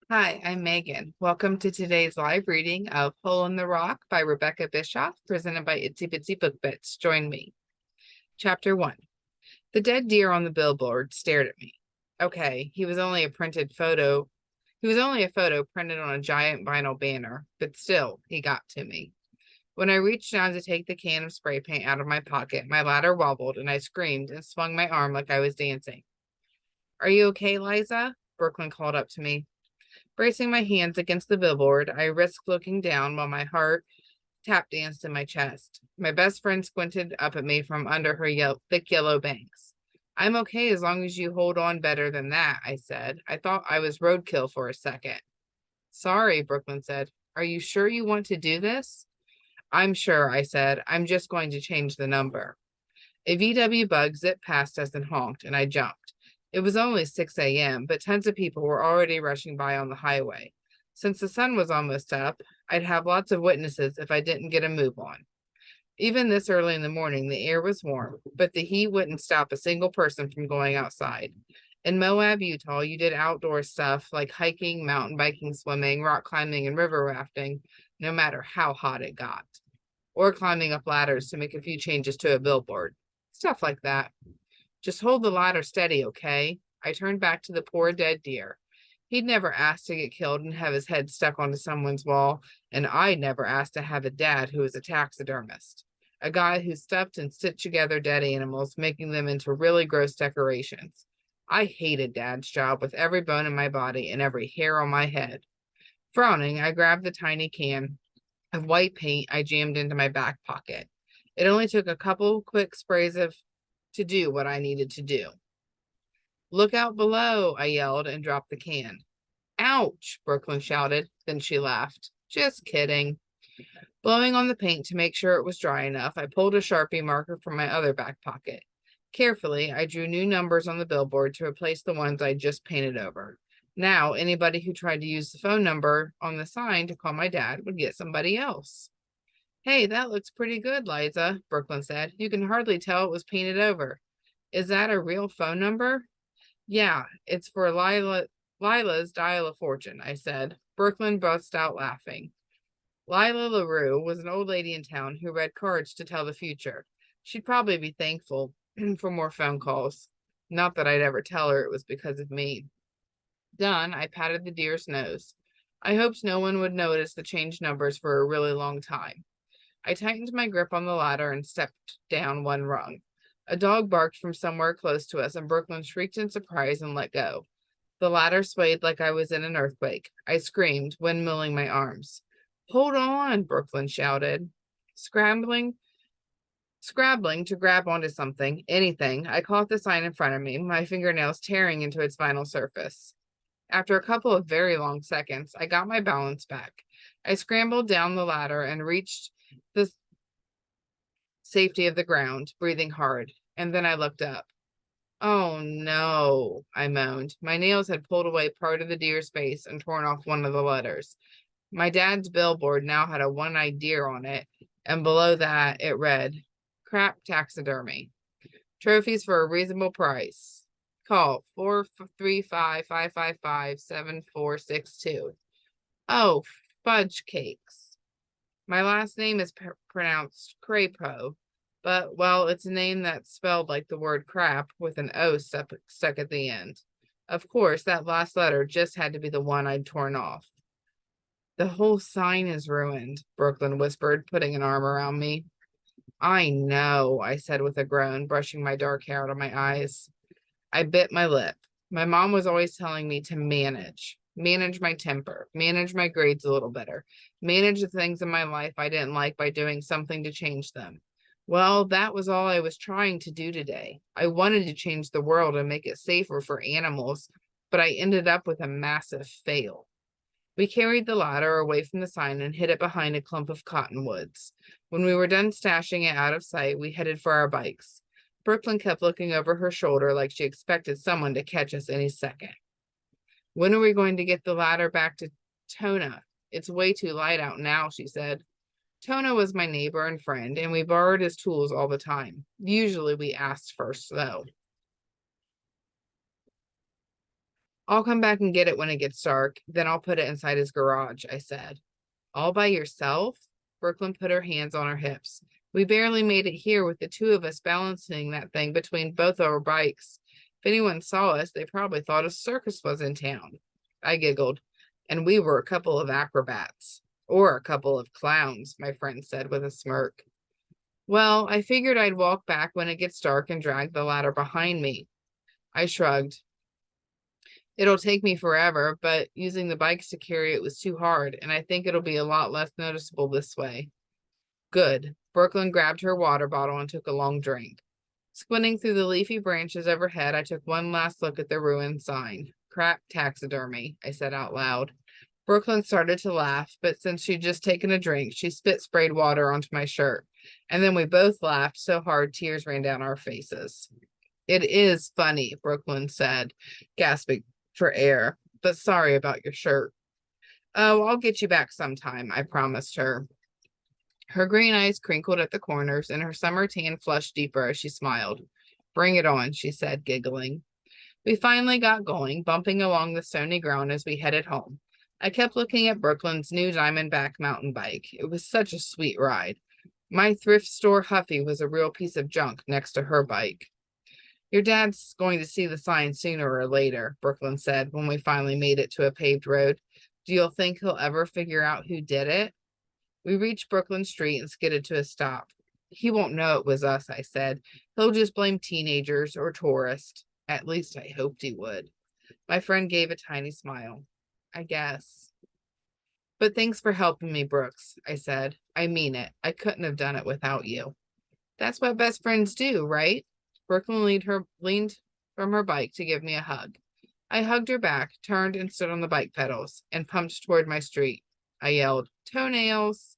Hi, I'm Megan. Welcome to today's live reading of Hole in the Rock by Rebecca Bischoff, presented by Itsy Bitsy Book Bits. Join me. Chapter 1. The dead deer on the billboard stared at me. Okay, he was only a photo printed on a giant vinyl banner, but still, he got to me. When I reached down to take the can of spray paint out of my pocket, my ladder wobbled and I screamed and swung my arm like I was dancing. Are you okay, Liza? Brooklyn called up to me. Bracing my hands against the billboard, I risked looking down while my heart tap danced in my chest. My best friend squinted up at me from under her thick yellow bangs. I'm okay as long as you hold on better than that, I said. I thought I was roadkill for a second. Sorry, Brooklyn said. Are you sure you want to do this? I'm sure, I said. I'm just going to change the number. A VW bug zipped past us and honked, and I jumped. It was only 6 a.m., but tons of people were already rushing by on the highway. Since the sun was almost up, I'd have lots of witnesses if I didn't get a move on. Even this early in the morning, the air was warm, but the heat wouldn't stop a single person from going outside. In Moab, Utah, you did outdoor stuff like hiking, mountain biking, swimming, rock climbing, and river rafting, no matter how hot it got, or climbing up ladders to make a few changes to a billboard. Stuff like that. Just hold the ladder steady, okay? I turned back to the poor dead deer. He'd never asked to get killed and have his head stuck onto someone's wall, and I'd never asked to have a dad who was a taxidermist. A guy who stuffed and stitched together dead animals, making them into really gross decorations. I hated Dad's job with every bone in my body and every hair on my head. Frowning, I grabbed the tiny can of white paint I jammed into my back pocket. It only took a couple quick sprays to do what I needed to do. Look out below, I yelled and dropped the can. Ouch, Brooklyn shouted. Then she laughed. Just kidding. Blowing on the paint to make sure it was dry enough, I pulled a Sharpie marker from my other back pocket. Carefully, I drew new numbers on the billboard to replace the ones I just painted over. Now, anybody who tried to use the phone number on the sign to call my dad would get somebody else. Hey, that looks pretty good, Liza, Brooklyn said. You can hardly tell it was painted over. Is that a real phone number? Yeah, it's for Lila's Dial of Fortune, I said. Brooklyn burst out laughing. Lila LaRue was an old lady in town who read cards to tell the future. She'd probably be thankful for more phone calls. Not that I'd ever tell her it was because of me. Done, I patted the deer's nose. I hoped no one would notice the changed numbers for a really long time. I tightened my grip on the ladder and stepped down one rung. A dog barked from somewhere close to us, and Brooklyn shrieked in surprise and let go. The ladder swayed like I was in an earthquake. I screamed, windmilling my arms. Hold on, Brooklyn shouted. Scrabbling to grab onto something, anything, I caught the sign in front of me, my fingernails tearing into its vinyl surface. After a couple of very long seconds, I got my balance back. I scrambled down the ladder and reached the safety of the ground, breathing hard, and then I looked up. Oh no, I moaned. My nails had pulled away part of the deer's face and torn off one of the letters. My dad's billboard now had a one-eyed deer on it, and below that it read, Crap Taxidermy. Trophies for a reasonable price. Call 435-555-7462. Oh, fudge cakes. My last name is pronounced Crapo, but, well, it's a name that's spelled like the word crap with an O stuck at the end. Of course, that last letter just had to be the one I'd torn off. The whole sign is ruined, Brooklyn whispered, putting an arm around me. I know, I said with a groan, brushing my dark hair out of my eyes. I bit my lip. My mom was always telling me to manage my temper, manage my grades a little better, manage the things in my life I didn't like by doing something to change them. Well, that was all I was trying to do today. I wanted to change the world and make it safer for animals, but I ended up with a massive fail. We carried the ladder away from the sign and hid it behind a clump of cottonwoods. When we were done stashing it out of sight, we headed for our bikes. Brooklyn kept looking over her shoulder like she expected someone to catch us any second. When are we going to get the ladder back to Tona? It's way too light out now, she said. Tona was my neighbor and friend, and we borrowed his tools all the time. Usually we asked first, though. I'll come back and get it when it gets dark. Then I'll put it inside his garage, I said. All by yourself? Brooklyn put her hands on her hips. We barely made it here with the two of us balancing that thing between both our bikes. If anyone saw us, they probably thought a circus was in town. I giggled. And we were a couple of acrobats. Or a couple of clowns, my friend said with a smirk. Well, I figured I'd walk back when it gets dark and drag the ladder behind me. I shrugged. It'll take me forever, but using the bikes to carry it was too hard, and I think it'll be a lot less noticeable this way. Good. Brooklyn grabbed her water bottle and took a long drink. Squinting through the leafy branches overhead, I took one last look at the ruined sign. Crap taxidermy, I said out loud. Brooklyn started to laugh, but since she'd just taken a drink, she sprayed water onto my shirt. And then we both laughed so hard tears ran down our faces. It is funny, Brooklyn said, gasping for air, but sorry about your shirt. Oh, I'll get you back sometime, I promised her. Her green eyes crinkled at the corners, and her summer tan flushed deeper as she smiled. Bring it on, she said, giggling. We finally got going, bumping along the stony ground as we headed home. I kept looking at Brooklyn's new Diamondback mountain bike. It was such a sweet ride. My thrift store Huffy was a real piece of junk next to her bike. Your dad's going to see the sign sooner or later, Brooklyn said when we finally made it to a paved road. Do you think he'll ever figure out who did it? We reached Brooklyn Street and skidded to a stop. He won't know it was us, I said. He'll just blame teenagers or tourists. At least I hoped he would. My friend gave a tiny smile. I guess. But thanks for helping me, Brooks, I said. I mean it. I couldn't have done it without you. That's what best friends do, right? Brooklyn leaned from her bike to give me a hug. I hugged her back, turned and stood on the bike pedals, and pumped toward my street. I yelled, "Toenails!"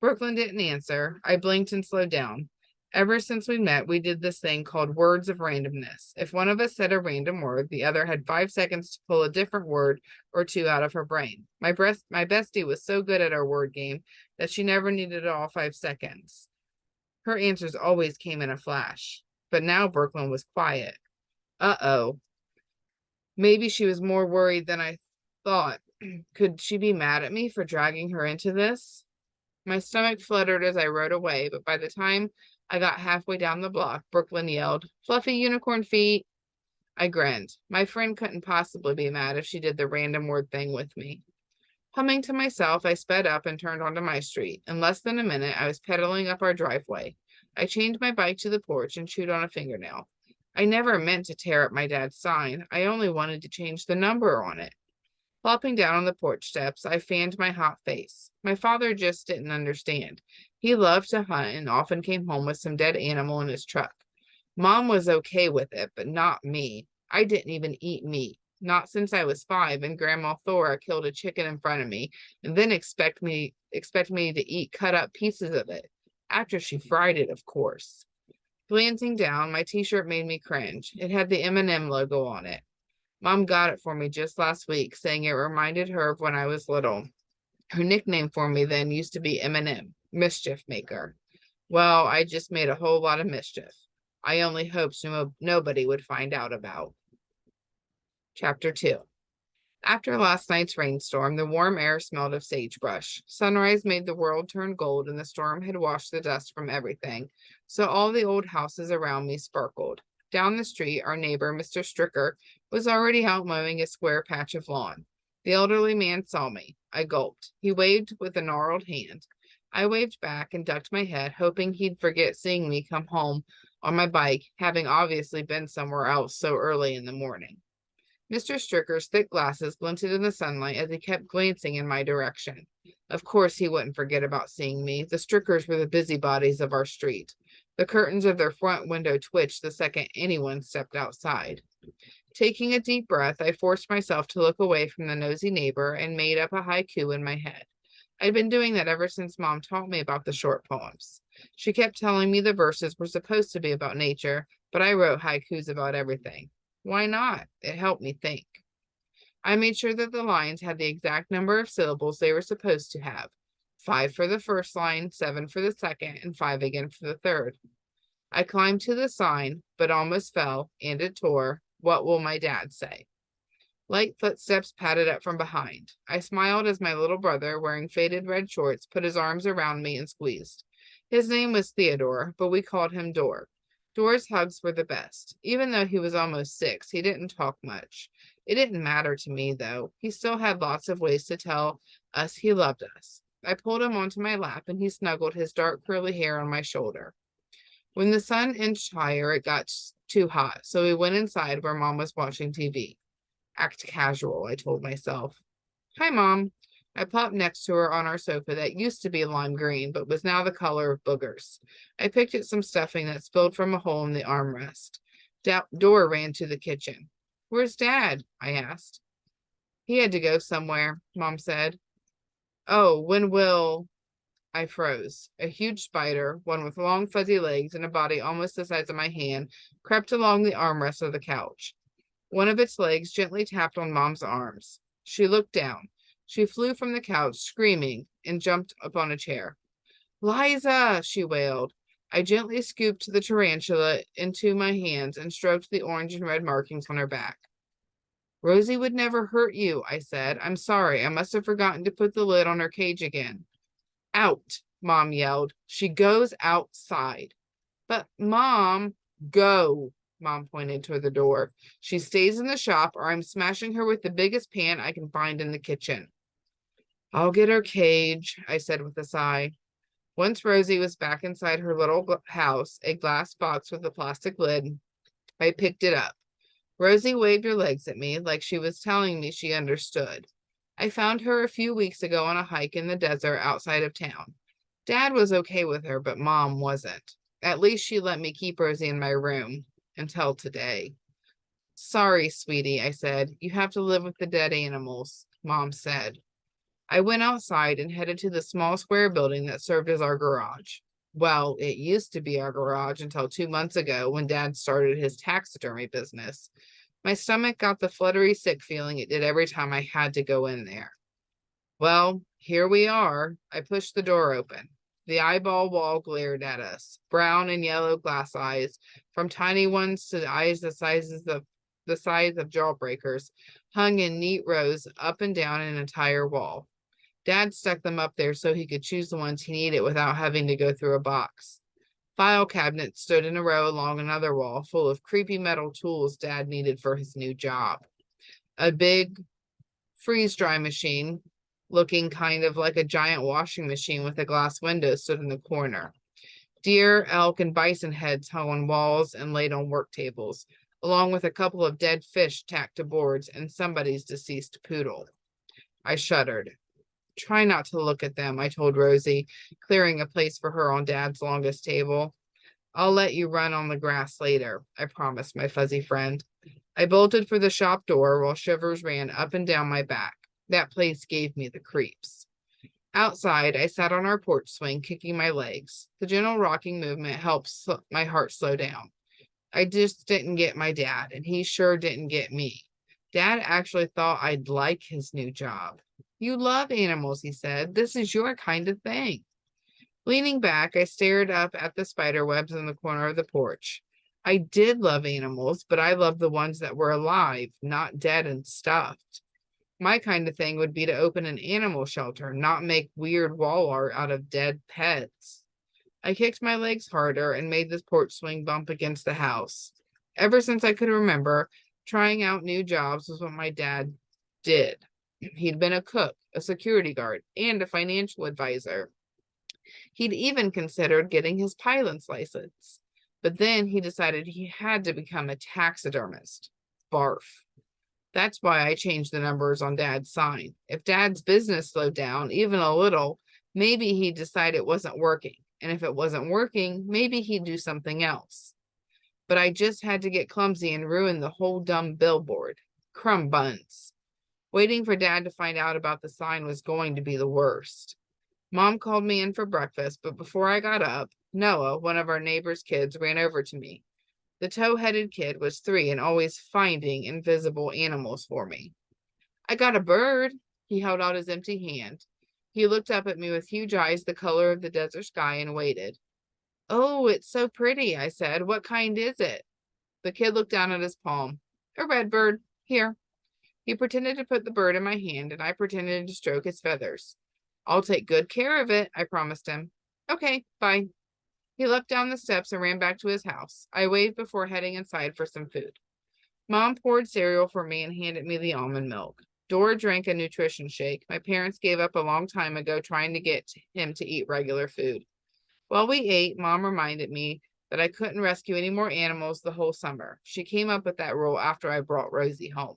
Brooklyn didn't answer. I blinked and slowed down. Ever since we met, we did this thing called words of randomness. If one of us said a random word, the other had 5 seconds to pull a different word or two out of her brain. My bestie was so good at our word game that she never needed all 5 seconds. Her answers always came in a flash. But now Brooklyn was quiet. Uh-oh. Maybe she was more worried than I thought. Could she be mad at me for dragging her into this? My stomach fluttered as I rode away, but by the time I got halfway down the block, Brooklyn yelled, "Fluffy unicorn feet!" I grinned. My friend couldn't possibly be mad if she did the random word thing with me. Humming to myself, I sped up and turned onto my street. In less than a minute, I was pedaling up our driveway. I chained my bike to the porch and chewed on a fingernail. I never meant to tear up my dad's sign. I only wanted to change the number on it. Plopping down on the porch steps, I fanned my hot face. My father just didn't understand. He loved to hunt and often came home with some dead animal in his truck. Mom was okay with it, but not me. I didn't even eat meat. Not since I was 5 and Grandma Thora killed a chicken in front of me and then expect me to eat cut up pieces of it. After she fried it, of course. Glancing down, my t-shirt made me cringe. It had the M&M logo on it. Mom got it for me just last week, saying it reminded her of when I was little. Her nickname for me then used to be M&M, Mischief Maker. Well, I just made a whole lot of mischief. I only hoped nobody would find out about. Chapter 2. After last night's rainstorm, the warm air smelled of sagebrush. Sunrise made the world turn gold, and the storm had washed the dust from everything, so all the old houses around me sparkled. Down the street, our neighbor, Mr. Stricker, was already out mowing a square patch of lawn. The elderly man saw me. I gulped. He waved with a gnarled hand. I waved back and ducked my head, hoping he'd forget seeing me come home on my bike, having obviously been somewhere else so early in the morning. Mr. Stricker's thick glasses glinted in the sunlight as he kept glancing in my direction. Of course he wouldn't forget about seeing me. The Strickers were the busybodies of our street. The curtains of their front window twitched the second anyone stepped outside. Taking a deep breath, I forced myself to look away from the nosy neighbor and made up a haiku in my head. I'd been doing that ever since Mom taught me about the short poems. She kept telling me the verses were supposed to be about nature, but I wrote haikus about everything. Why not? It helped me think. I made sure that the lines had the exact number of syllables they were supposed to have. 5 for the first line, 7 for the second, and 5 again for the third. I climbed to the sign, but almost fell, and it tore. What will my dad say? Light footsteps padded up from behind. I smiled as my little brother, wearing faded red shorts, put his arms around me and squeezed. His name was Theodore, but we called him Dor. Dor's hugs were the best. Even though he was almost 6, he didn't talk much. It didn't matter to me, though. He still had lots of ways to tell us he loved us. I pulled him onto my lap, and he snuggled his dark curly hair on my shoulder. When the sun inched higher, it got too hot, so we went inside where Mom was watching TV. Act casual, I told myself. Hi, Mom. I plopped next to her on our sofa that used to be lime green, but was now the color of boogers. I picked at some stuffing that spilled from a hole in the armrest. Dor ran to the kitchen. Where's Dad? I asked. He had to go somewhere, Mom said. Oh, when will... I froze. A huge spider, one with long fuzzy legs and a body almost the size of my hand, crept along the armrest of the couch. One of its legs gently tapped on Mom's arms. She looked down. She flew from the couch, screaming, and jumped up on a chair. Liza, she wailed. I gently scooped the tarantula into my hands and stroked the orange and red markings on her back. Rosie would never hurt you, I said. I'm sorry. I must have forgotten to put the lid on her cage again. Out, Mom yelled. She goes outside. But, Mom, go. Mom pointed toward the door. She stays in the shop or I'm smashing her with the biggest pan I can find in the kitchen. I'll get her cage, I said with a sigh. Once Rosie was back inside her little house, a glass box with a plastic lid, I picked it up. Rosie waved her legs at me like she was telling me she understood. I found her a few weeks ago on a hike in the desert outside of town. Dad was okay with her, but Mom wasn't. At least she let me keep Rosie in my room. Until today. Sorry, sweetie, I said. You have to live with the dead animals, Mom said. I went outside and headed to the small square building that served as our garage. Well, it used to be our garage until 2 months ago when Dad started his taxidermy business. My stomach got the fluttery sick feeling it did every time I had to go in there. Well, here we are. I pushed the door open. The eyeball wall glared at us, brown and yellow glass eyes, from tiny ones to eyes the size of jawbreakers, hung in neat rows up and down an entire wall. Dad stuck them up there so he could choose the ones he needed without having to go through a box. File cabinets stood in a row along another wall, full of creepy metal tools Dad needed for his new job. A big freeze-dry machine, looking kind of like a giant washing machine with a glass window, stood in the corner. Deer, elk, and bison heads hung on walls and laid on work tables, along with a couple of dead fish tacked to boards and somebody's deceased poodle. I shuddered. Try not to look at them, I told Rosie, clearing a place for her on Dad's longest table. I'll let you run on the grass later, I promised my fuzzy friend. I bolted for the shop door while shivers ran up and down my back. That place gave me the creeps. Outside, I sat on our porch swing, kicking my legs. The gentle rocking movement helped my heart slow down. I just didn't get my dad, and he sure didn't get me. Dad actually thought I'd like his new job. You love animals, he said. This is your kind of thing. Leaning back, I stared up at the spider webs in the corner of the porch. I did love animals, but I loved the ones that were alive, not dead and stuffed. My kind of thing would be to open an animal shelter, not make weird wall art out of dead pets. I kicked my legs harder and made the porch swing bump against the house. Ever since I could remember, trying out new jobs was what my dad did. He'd been a cook, a security guard, and a financial advisor. He'd even considered getting his pilot's license. But then he decided he had to become a taxidermist. Barf. That's why I changed the numbers on Dad's sign. If Dad's business slowed down, even a little, maybe he'd decide it wasn't working. And if it wasn't working, maybe he'd do something else. But I just had to get clumsy and ruin the whole dumb billboard. Crumb buns. Waiting for Dad to find out about the sign was going to be the worst. Mom called me in for breakfast, but before I got up, Noah, one of our neighbor's kids, ran over to me. The tow-headed kid was 3 and always finding invisible animals for me. I got a bird. He held out his empty hand. He looked up at me with huge eyes the color of the desert sky and waited. Oh, it's so pretty, I said. What kind is it? The kid looked down at his palm. A red bird. Here. He pretended to put the bird in my hand, and I pretended to stroke its feathers. I'll take good care of it, I promised him. Okay, bye. He leapt down the steps and ran back to his house. I waved before heading inside for some food. Mom poured cereal for me and handed me the almond milk. Dora drank a nutrition shake. My parents gave up a long time ago trying to get him to eat regular food. While we ate, Mom reminded me that I couldn't rescue any more animals the whole summer. She came up with that rule after I brought Rosie home.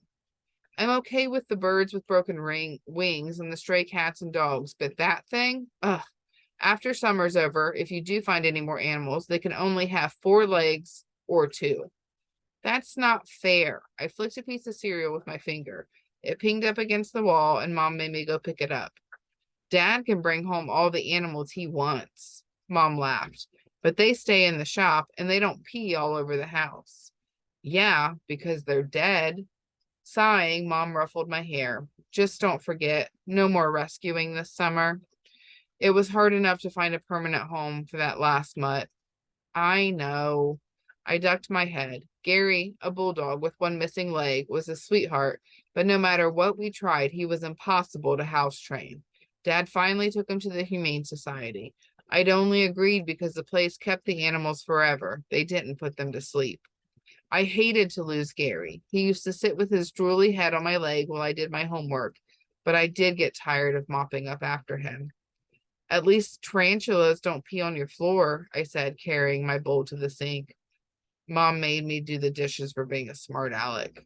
I'm okay with the birds with broken wings and the stray cats and dogs, but that thing, ugh. After summer's over, if you do find any more animals, they can only have 4 legs or 2. That's not fair. I flicked a piece of cereal with my finger. It pinged up against the wall, and Mom made me go pick it up. Dad can bring home all the animals he wants, Mom laughed, but they stay in the shop and they don't pee all over the house. Yeah, because they're dead. Sighing, Mom ruffled my hair. Just don't forget, no more rescuing this summer. It was hard enough to find a permanent home for that last mutt. I know. I ducked my head. Gary, a bulldog with one missing leg, was a sweetheart, but no matter what we tried, he was impossible to house train. Dad finally took him to the Humane Society. I'd only agreed because the place kept the animals forever. They didn't put them to sleep. I hated to lose Gary. He used to sit with his drooly head on my leg while I did my homework, but I did get tired of mopping up after him. At least tarantulas don't pee on your floor, I said, carrying my bowl to the sink. Mom made me do the dishes for being a smart aleck.